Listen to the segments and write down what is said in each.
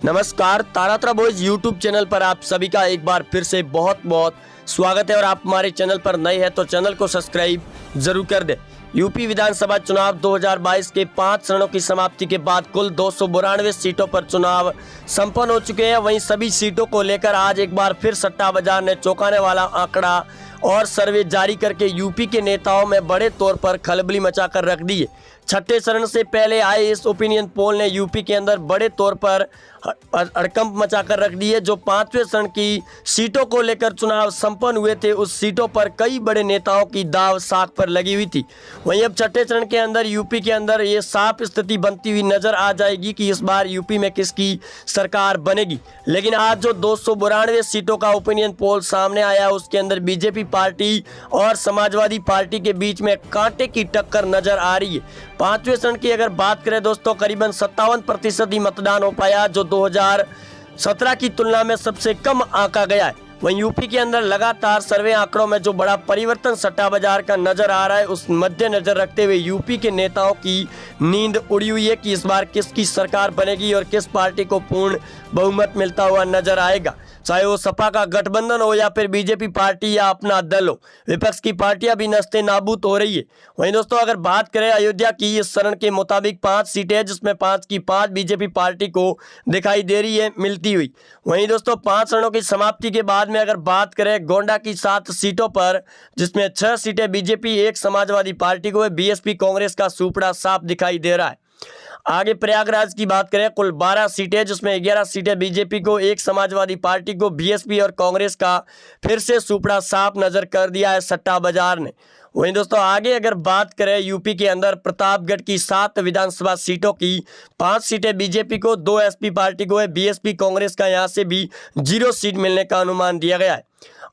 नमस्कार, तारात्रा boys YouTube channel पर आप सभी का एक बार फिर से बहुत बहुत स्वागत है। और आप हमारे चैनल पर नए हैं तो चैनल को सब्सक्राइब जरूर कर दें। यूपी विधानसभा चुनाव 2022 के 5 चरणों की समाप्ति के बाद कुल 292 सीटों पर चुनाव संपन्न हो चुके हैं। वहीं सभी सीटों को लेकर आज एक बार फिर सट्टा बाजार ने चौंकाने वाला आंकड़ा और सर्वे जारी करके यूपी के नेताओं में बड़े तौर पर खलबली मचाकर रख दी है। छठे चरण से पहले आए इस ओपिनियन पोल ने यूपी के अंदर बड़े तौर पर हड़कंप मचाकर रख दी है। जो 5वें चरण की सीटों को लेकर चुनाव संपन्न हुए थे, उस सीटों पर कई बड़े नेताओं की दाव साख पर लगी हुई थी। वहीं अब छठे चरण के अंदर यूपी के अंदर ये साफ स्थिति बनती हुई नजर आ जाएगी कि इस बार यूपी में किसकी सरकार बनेगी। लेकिन आज जो 292 सीटों का ओपिनियन पोल सामने आया, उसके अंदर बीजेपी पार्टी और समाजवादी पार्टी के बीच में कांटे की टक्कर नजर आ रही है। 5वें चरण की अगर बात करें दोस्तों, करीबन 57% ही मतदान हो पाया, जो 2017 की तुलना में सबसे कम आंका गया है। वहीं यूपी के अंदर लगातार सर्वे आंकड़ों में जो बड़ा परिवर्तन सट्टा बाजार का नजर आ रहा है, उस मद्देनजर रखते हुए यूपी के नेताओं की नींद उड़ी हुई है कि इस बार किसकी सरकार बनेगी और किस पार्टी को पूर्ण बहुमत मिलता हुआ नजर आएगा। चाहे वो सपा का गठबंधन हो या फिर बीजेपी पार्टी या अपना दल हो, विपक्ष की पार्टियां भी नस्ते नाबूद हो रही है। वहीं दोस्तों अगर बात करें अयोध्या की, इस चरण के मुताबिक 5 सीटें, जिसमें 5 की 5 बीजेपी पार्टी को दिखाई दे रही है मिलती हुई। वहीं दोस्तों 5 चरणों की समाप्ति के बाद में अगर बात करें गोंडा की 7 सीटों पर, जिसमें 6 सीटें बीजेपी, 1 समाजवादी पार्टी को है, बीएसपी कांग्रेस का सुपड़ा साफ दिखाई दे रहा है। आगे प्रयागराज की बात करें, कुल 12 सीटें, जिसमें 11 सीटें बीजेपी को, 1 समाजवादी पार्टी को, बीएसपी और कांग्रेस का फिर से सुपड़ा साफ नजर कर दिया है सट्टा बाजार ने। वहीं दोस्तों आगे अगर बात करें यूपी के अंदर प्रतापगढ़ की 7 विधानसभा सीटों की 5 सीटें बीजेपी को, 2 एसपी पार्टी को है, बीएसपी कांग्रेस का यहां से भी 0 सीट मिलने का अनुमान दिया गया है।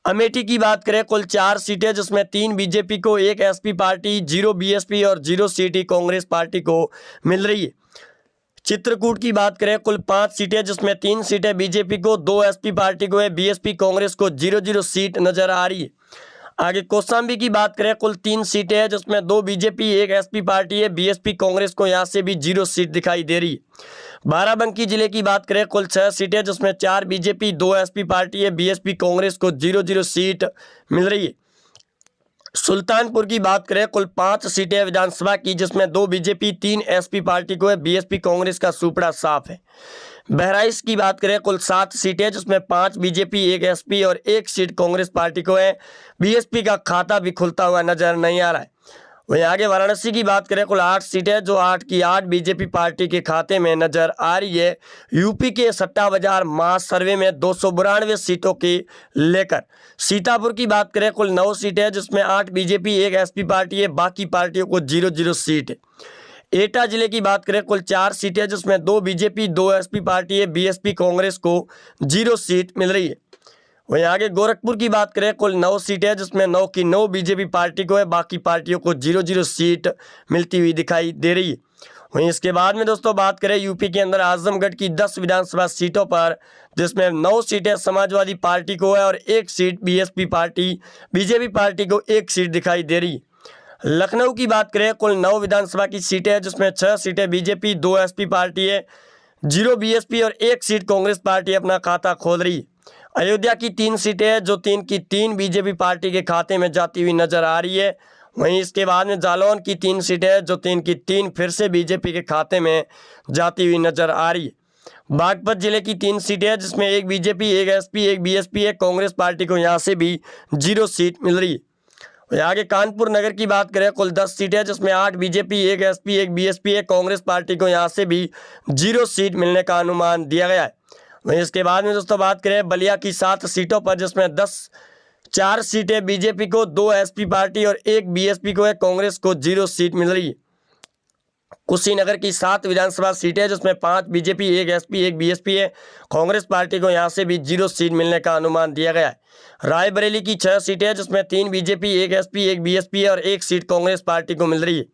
अमेठी की बात करें, कुल 4 सीटें, जिसमें 3 बीजेपी को, 1 एसपी पार्टी, 0 बीएसपी और 0 सीट ही कांग्रेस पार्टी को मिल रही है। चित्रकूट की बात करें, कुल 5 सीटें, जिसमें 3 सीटें बीजेपी को, 2 एसपी पार्टी को है, बीएसपी कांग्रेस को 0-0 सीट नजर आ रही है। आगे कौशाम्बी की बात करें, कुल 3 सीटें हैं, जिसमें 2 बीजेपी, 1 एसपी पार्टी है, बीएसपी कांग्रेस को यहां से भी 0 सीट दिखाई दे रही है। बाराबंकी जिले की बात करें, कुल 6 सीटें, जिसमें 4 बीजेपी, 2 एसपी पार्टी है, बीएसपी कांग्रेस को 0-0 सीट मिल रही है। सुल्तानपुर की बात करें, कुल 5 सीटें विधानसभा की, जिसमें 2 बीजेपी, 3 एसपी पार्टी को है, बीएसपी कांग्रेस का सुपड़ा साफ है। बहराइच की बात करें, कुल 7 सीटें, जिसमें 5 बीजेपी, 1 एसपी और 1 सीट कांग्रेस पार्टी को है, बीएसपी का खाता भी खुलता हुआ नजर नहीं आ रहा है। वहीं आगे वाराणसी की बात करें, कुल 8 सीटें, जो 8 की 8 बीजेपी पार्टी के खाते में नजर आ रही है। यूपी के सट्टा बाजार मास सर्वे में 292 सीटों के लेकर। सीतापुर की बात करें, कुल 9 सीटें, जिसमें 8 बीजेपी, 1 एसपी पार्टी है, बाकी पार्टियों को 0-0 सीट है। एटा जिले की बात करें, कुल 4 सीटें, जिसमें 2 बीजेपी, 2 एसपी पार्टी है, बीएसपी कांग्रेस को 0 सीट मिल रही है। वहीं आगे गोरखपुर की बात करें, कुल 9 सीटें, जिसमें 9 की 9 बीजेपी पार्टी को है, बाकी पार्टियों को 0-0 सीट मिलती हुई दिखाई दे रही है। वहीं इसके बाद में दोस्तों बात करें यूपी के अंदर आजमगढ़ की 10 विधानसभा सीटों पर, जिसमें 9 सीटें समाजवादी पार्टी को है और 1 seat BSP party, BJP party को 1 सीट दिखाई दे रही है। लखनऊ की बात करें, कुल 9 विधानसभा की सीटें, जिसमें 6 सीटें बीजेपी, 2 एसपी पार्टी है, 0 बीएसपी और 1 सीट कांग्रेस पार्टी अपना खाता खोल रही है। अयोध्या की 3 सीटें हैं, जो 3 की 3 बीजेपी पार्टी के खाते में जाती हुई नजर आ रही है। वहीं इसके बाद में जालौन की 3 सीटें हैं, जो 3 की 3 फिर से बीजेपी के खाते में जाती हुई नजर आ रही है। बागपत जिले की 3 सीटें हैं, जिसमें 1 बीजेपी, 1 एसपी, 1 बीएसपी है, कांग्रेस पार्टी को यहाँ से भी 0 सीट मिल रही है। आगे कानपुर नगर की बात करें, कुल 10 सीटें, जिसमें 8 बीजेपी, 1 एसपी, 1 बीएसपी है, कांग्रेस पार्टी को यहाँ से भी 0 सीट मिलने का अनुमान दिया गया है। वहीं इसके बाद में दोस्तों बात करें बलिया की 7 सीटों पर, जिसमें 4 सीटें बीजेपी को, 2 एसपी पार्टी और 1 बीएसपी को है, कांग्रेस को 0 सीट मिल रही है। कुशीनगर की 7 विधानसभा सीटें, जिसमें 5 बीजेपी, 1 एसपी, 1 बीएसपी है, कांग्रेस पार्टी को यहां से भी 0 सीट मिलने का अनुमान दिया गया है। रायबरेली की 6 सीटें, जिसमें 3 बीजेपी, 1 एसपी, 1 बीएसपी है और 1 सीट कांग्रेस पार्टी को मिल रही है।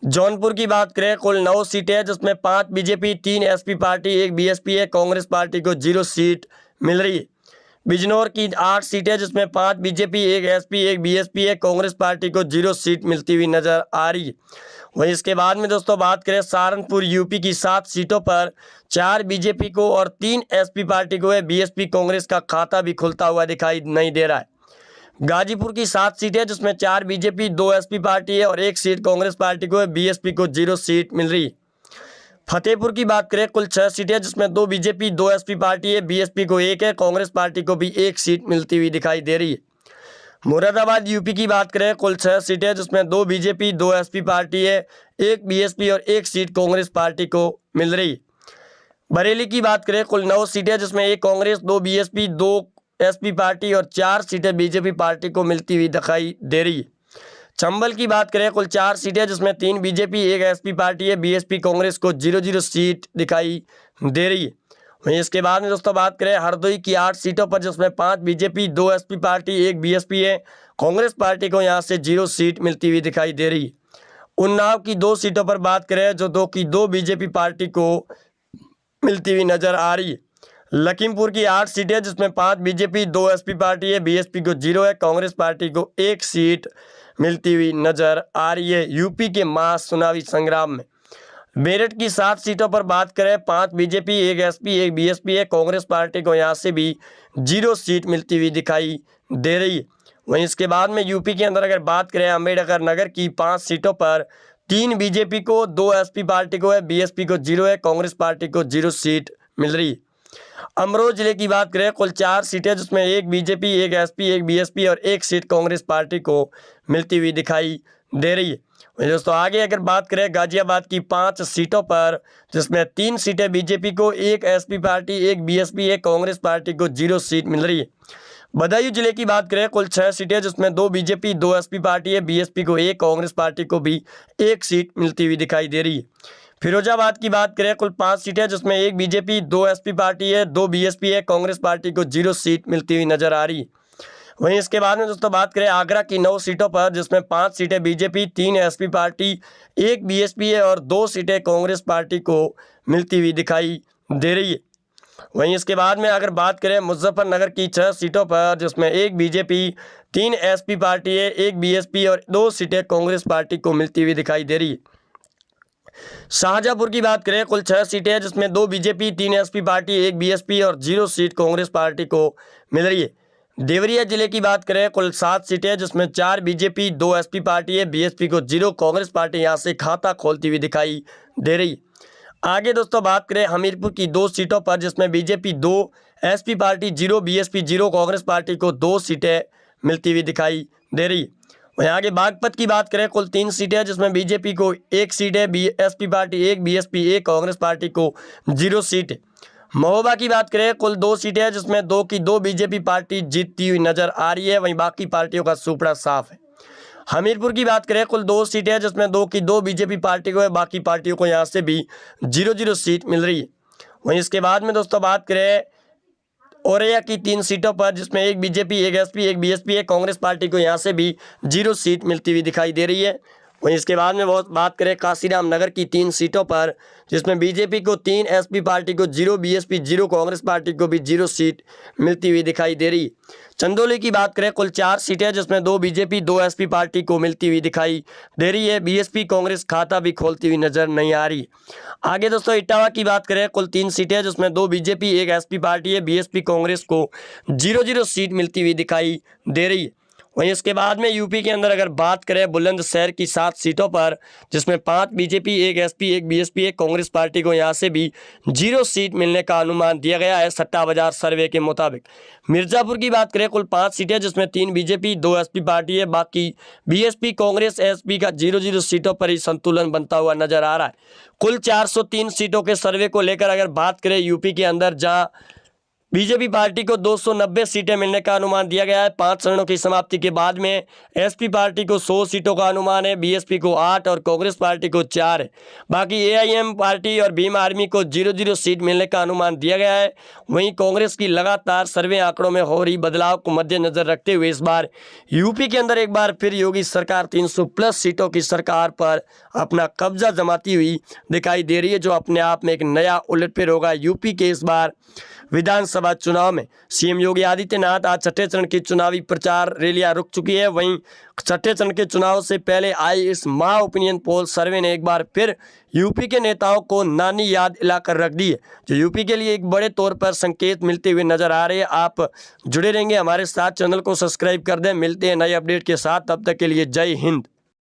जौनपुर की बात करें, कुल 9 सीटें, जिसमें 5 बीजेपी, 3 एसपी पार्टी, 1 बीएसपी है, कांग्रेस पार्टी को 0 सीट मिल रही है। बिजनौर की 8 सीटें, जिसमें 5 बीजेपी, 1 एसपी, 1 बीएसपी है, कांग्रेस पार्टी को 0 सीट मिलती हुई नजर आ रही है। वहीं इसके बाद में दोस्तों बात करें सहारनपुर यूपी की 7 सीटों पर 4 बीजेपी को और 3 एसपी पार्टी को है। बीएसपी कांग्रेस का खाता भी खुलता हुआ दिखाई नहीं दे रहा है। गाजीपुर की 7 सीटें जिसमें 4 बीजेपी 2 एसपी पार्टी है और 1 सीट कांग्रेस पार्टी को है। बीएसपी को 0 सीट मिल रही है। फतेहपुर की बात करें कुल 6 सीटें जिसमें 2 बीजेपी 2 एसपी पार्टी है। बीएसपी को 1 है, कांग्रेस पार्टी को भी 1 सीट मिलती हुई दिखाई दे रही है। मुरादाबाद यूपी की बात करें कुल 6 सीटें जिसमें 2 बीजेपी 2 एसपी पार्टी है, 1 बीएसपी और 1 सीट कांग्रेस पार्टी को मिल रही है। बरेली की बात करें कुल 9 सीटें जिसमें 1 कांग्रेस 2 बीएसपी 2 एसपी पार्टी और 4 सीटें बीजेपी पार्टी को मिलती हुई दिखाई दे रही है। चंबल की बात करें कुल 4 सीटें जिसमें 3 बीजेपी 1 एसपी पार्टी है। बीएसपी कांग्रेस को 0-0 सीट दिखाई दे रही है। वहीं इसके बाद में दोस्तों बात करें हरदोई की 8 सीटों पर जिसमें 5 बीजेपी 2 एसपी पार्टी 1 बीएसपी है। कांग्रेस पार्टी को यहां से 0 सीट मिलती हुई दिखाई दे रही है। उन्नाव की 2 सीटों पर बात करें जो 2 बीजेपी पार्टी को मिलती हुई नजर आ रही है। लखीमपुर की 8 सीटें जिसमें 5 बीजेपी 2 एसपी पार्टी है। बीएसपी को 0 है, कांग्रेस पार्टी को 1 सीट मिलती हुई नजर आ रही है यूपी के महाचुनावी संग्राम में। मेरठ की 7 सीटों पर बात करें 5 बीजेपी 1 एसपी 1 बीएसपी है। कांग्रेस पार्टी को यहां से भी 0 सीट मिलती हुई दिखाई दे रही है। वहीं इसके बाद में यूपी के अंदर अगर बात करें अम्बेडकर नगर की 5 सीटों पर 3 बीजेपी को 2 एसपी पार्टी को है। बीएसपी को 0 है, कांग्रेस पार्टी को 0 सीट मिल रही है। अमरोह जिले की बात करें कुल 4 सीटें जिसमें 1 बीजेपी 1 एसपी 1 बीएसपी और 1 सीट कांग्रेस पार्टी को मिलती हुई दिखाई दे रही है। वहीं दोस्तों आगे अगर बात करें गाजियाबाद की 5 सीटों पर जिसमें 3 सीटें बीजेपी को 1 एसपी पार्टी 1 बीएसपी है। कांग्रेस पार्टी को 0 सीट मिल रही है। बदायूं जिले की बात करें कुल 6 सीटें जिसमें 2 बीजेपी 2 एसपी पार्टी है। बीएसपी को 1, कांग्रेस पार्टी को भी 1 सीट मिलती हुई दिखाई दे रही है। फिरोजाबाद की बात करें कुल 5 सीटें जिसमें 1 बीजेपी 2 एसपी पार्टी है, 2 बीएसपी है। कांग्रेस पार्टी को 0 सीट मिलती हुई नजर आ रही है। वहीं इसके बाद में दोस्तों बात करें आगरा की 9 सीटों पर जिसमें 5 सीटें बीजेपी 3 एसपी पार्टी 1 बीएसपी है और 2 सीटें कांग्रेस पार्टी को मिलती हुई दिखाई दे रही है। वहीं इसके बाद में अगर बात करें मुजफ्फरनगर की 6 सीटों पर जिसमें 1 बीजेपी 3 एसपी पार्टी है, 1 बीएसपी और 2 सीटें कांग्रेस पार्टी को मिलती हुई दिखाई दे रही है। शाहजहांपुर की बात करें कुल 6 सीटें हैं जिसमें 2 बीजेपी 3 एसपी पार्टी 1 बीएसपी और 0 सीट कांग्रेस पार्टी को मिल रही है। देवरिया जिले की बात करें कुल 7 सीटें जिसमें 4 बीजेपी 2 एसपी पार्टी है। बीएसपी को 0, कांग्रेस पार्टी यहां से खाता खोलती हुई दिखाई दे रही। आगे दोस्तों बात करें हमीरपुर की 2 सीटों पर जिसमें BJP 2 SP party 0 BSP 0 Congress party को 2 सीटें मिलती हुई दिखाई दे रही। वहीं आगे बागपत की बात करें कुल 3 सीटें जिसमें बीजेपी को 1 सीट है, SP party 1 BSP 1 Congress party को 0 सीट है। महोबा की बात करें कुल 2 सीटें हैं जिसमें 2 की 2 बीजेपी पार्टी जीतती हुई नजर आ रही है। वहीं बाकी पार्टियों का सुपड़ा साफ है। हमीरपुर की बात करें कुल 2 सीटें हैं जिसमें 2 की 2 बीजेपी पार्टी को है। बाकी पार्टियों को यहां से भी 0-0 सीट मिल रही है। वहीं इसके बाद में दोस्तों बात करें औरैया की 3 सीटों पर जिसमें 1 बीजेपी 1 एसपी 1 बीएसपी है। कांग्रेस पार्टी को यहां से भी 0 सीट मिलती हुई दिखाई दे रही है। वहीं इसके बाद में बात करें काशीराम नगर की 3 सीटों पर जिसमें बीजेपी को 3 एसपी पार्टी को 0 बीएसपी 0 कांग्रेस पार्टी को भी 0 सीट मिलती हुई दिखाई दे रही। चंदौली की बात करें कुल 4 सीटें जिसमें 2 बीजेपी 2 एसपी पार्टी को मिलती हुई दिखाई दे रही है। बीएसपी कांग्रेस खाता भी खोलती हुई नजर नहीं आ रही। आगे दोस्तों इटावा की बात करें कुल 3 सीटें जिसमें 2 बीजेपी 1 एसपी पार्टी है। बीएसपी कांग्रेस को 0-0 सीट मिलती हुई दिखाई दे रही है। वहीं इसके बाद में यूपी के अंदर अगर बात करें बुलंदशहर की 7 सीटों पर जिसमें 5 BJP 1 SP 1 BSP 1 Congress party को यहां से भी 0 सीट मिलने का अनुमान दिया गया है सट्टा बाजार सर्वे के मुताबिक। मिर्जापुर की बात करें कुल 5 सीटें जिसमें 3 बीजेपी 2 एसपी पार्टी है। बाकी बीएसपी कांग्रेस एसपी का 0-0 सीटों पर ही संतुलन बनता हुआ नजर आ रहा है। कुल 403 सीटों के सर्वे को लेकर अगर बात करें यूपी के अंदर जहां बीजेपी पार्टी को 290 सीटें मिलने का अनुमान दिया गया है। 5 चरणों की समाप्ति के बाद में एसपी पार्टी को 100 सीटों का अनुमान है, बीएसपी को 8 और कांग्रेस पार्टी को 4 है। बाकी एआईएम पार्टी और भीम आर्मी को 0-0 सीट मिलने का अनुमान दिया गया है। वहीं कांग्रेस की लगातार सर्वे आंकड़ों में हो रही बदलाव को मद्देनजर रखते हुए इस बार यूपी के अंदर एक बार फिर योगी सरकार 300+ सीटों की सरकार पर अपना कब्जा जमाती हुई दिखाई दे रही है, जो अपने आप में एक नया उलटफेर होगा यूपी के इस बार विधानसभा विधानसभा चुनाव में सीएम योगी आदित्यनाथ आज छठे चरण की चुनावी प्रचार रैलियां रुक चुकी है। वहीं छठे चरण के चुनाव से पहले आई इस महा ओपिनियन पोल सर्वे ने एक बार फिर यूपी के नेताओं को नानी याद दिलाकर रख दी है, जो यूपी के लिए एक बड़े तौर पर संकेत मिलते हुए नजर आ रहे हैं। आप जुड़े रहेंगे हमारे साथ, चैनल को सब्सक्राइब कर दें। मिलते हैं नए अपडेट के साथ, तब तक के लिए जय हिंद।